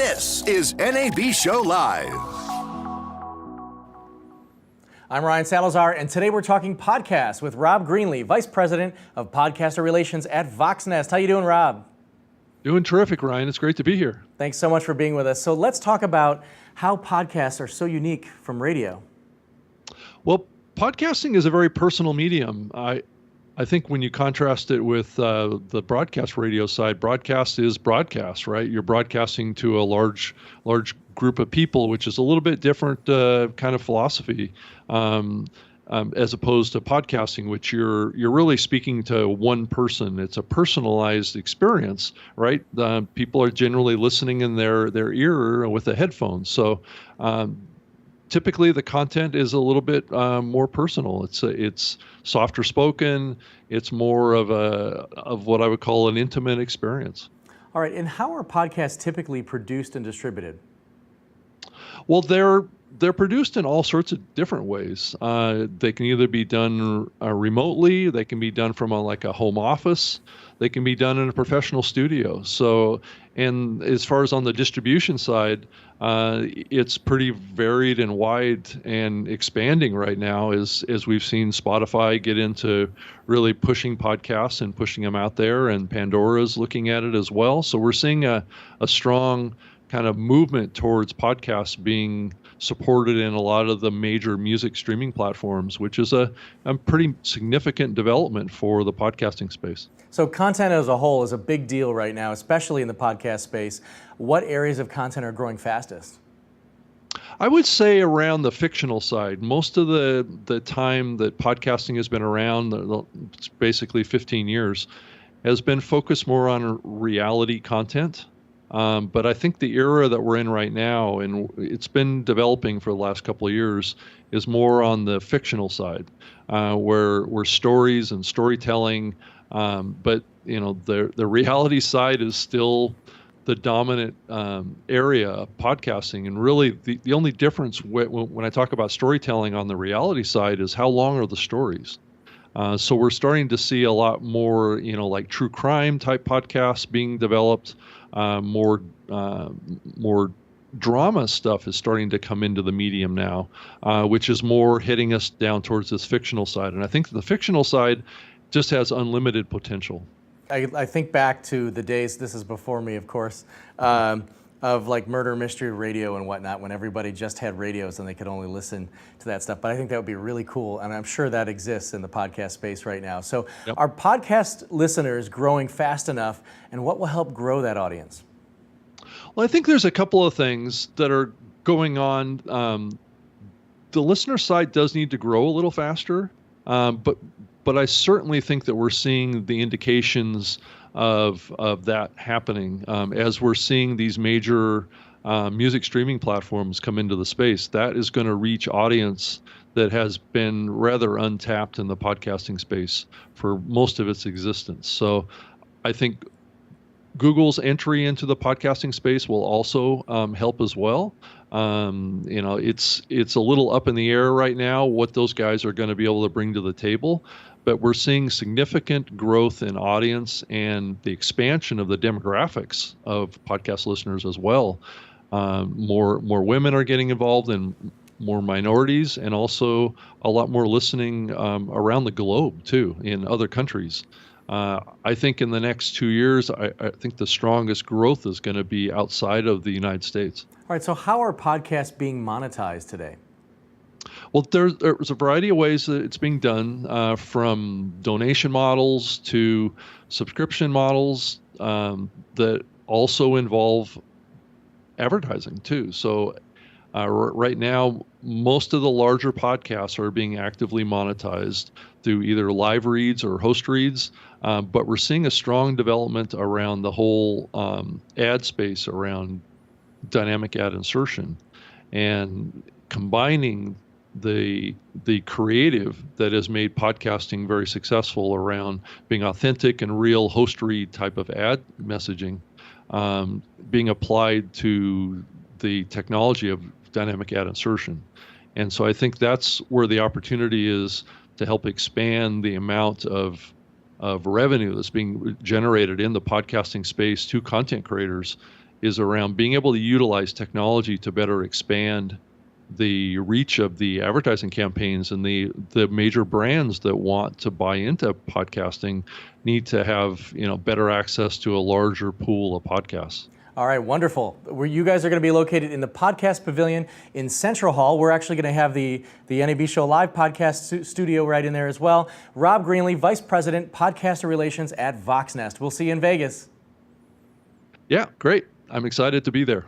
This is NAB Show Live. I'm Ryan Salazar, and today we're talking podcasts with Rob Greenlee, Vice President of Podcaster Relations at Voxnest. How you doing, Rob? Doing terrific, Ryan. It's great to be here. Thanks so much for being with us. So let's talk about how podcasts are so unique from radio. Well, podcasting is a very personal medium. I think when you contrast it with the broadcast radio side, broadcast is broadcast, right? You're broadcasting to a large group of people, which is a little bit different kind of philosophy, as opposed to podcasting, which you're really speaking to one person. It's a personalized experience, right? People are generally listening in their ear with a headphone. So typically the content is a little bit more personal. It's softer spoken. It's more of what I would call an intimate experience. All right, and how are podcasts typically produced and distributed? Well, they're produced in all sorts of different ways. They can either be done remotely. They can be done from a home office. They can be done in a professional studio. So, and as far as on the distribution side, it's pretty varied and wide and expanding right now as we've seen Spotify get into really pushing podcasts and pushing them out there, and Pandora's looking at it as well. So we're seeing a strong kind of movement towards podcasts being supported in a lot of the major music streaming platforms, which is a pretty significant development for the podcasting space. So content as a whole is a big deal right now, especially in the podcast space. What areas of content are growing fastest? I would say around the fictional side. Most of the time that podcasting has been around, it's basically 15 years, has been focused more on reality content. But I think the era that we're in right now, and it's been developing for the last couple of years, is more on the fictional side, where stories and storytelling, but the reality side is still the dominant area of podcasting. And really, the only difference when I talk about storytelling on the reality side is how long are the stories. So we're starting to see a lot more, like true crime type podcasts being developed. More drama stuff is starting to come into the medium now, which is more hitting us down towards this fictional side. And I think the fictional side just has unlimited potential. I think back to the days, this is before me, of course, of like murder mystery radio and whatnot, when everybody just had radios and they could only listen to that stuff. But I think that would be really cool, and I'm sure that exists in the podcast space right now. So Yep. Are podcast listeners growing fast enough, and what will help grow that audience? Well, I think there's a couple of things that are going on. The listener side does need to grow a little faster, but I certainly think that we're seeing the indications of that happening as we're seeing these major music streaming platforms come into the space. That is going to reach audience that has been rather untapped in the podcasting space for most of its existence. So I think Google's entry into the podcasting space will also help as well. It's a little up in the air right now what those guys are going to be able to bring to the table. But we're seeing significant growth in audience and the expansion of the demographics of podcast listeners as well. More women are getting involved, and more minorities, and also a lot more listening around the globe too, in other countries. I think in the next 2 years, I think the strongest growth is going to be outside of the United States. All right, so how are podcasts being monetized today? Well, there's a variety of ways that it's being done, from donation models to subscription models that also involve advertising too. So right now, most of the larger podcasts are being actively monetized through either live reads or host reads, but we're seeing a strong development around the whole ad space around dynamic ad insertion, and combining the creative that has made podcasting very successful around being authentic and real host read type of ad messaging, being applied to the technology of dynamic ad insertion. And so I think that's where the opportunity is to help expand the amount of revenue that's being generated in the podcasting space to content creators, is around being able to utilize technology to better expand the reach of the advertising campaigns, and the major brands that want to buy into podcasting need to have better access to a larger pool of podcasts. All right, wonderful. You guys are going to be located in the Podcast Pavilion in Central Hall. We're actually going to have the NAB Show Live podcast studio right in there as well. Rob Greenlee, Vice President, Podcaster Relations at Voxnest. We'll see you in Vegas. Yeah, great. I'm excited to be there.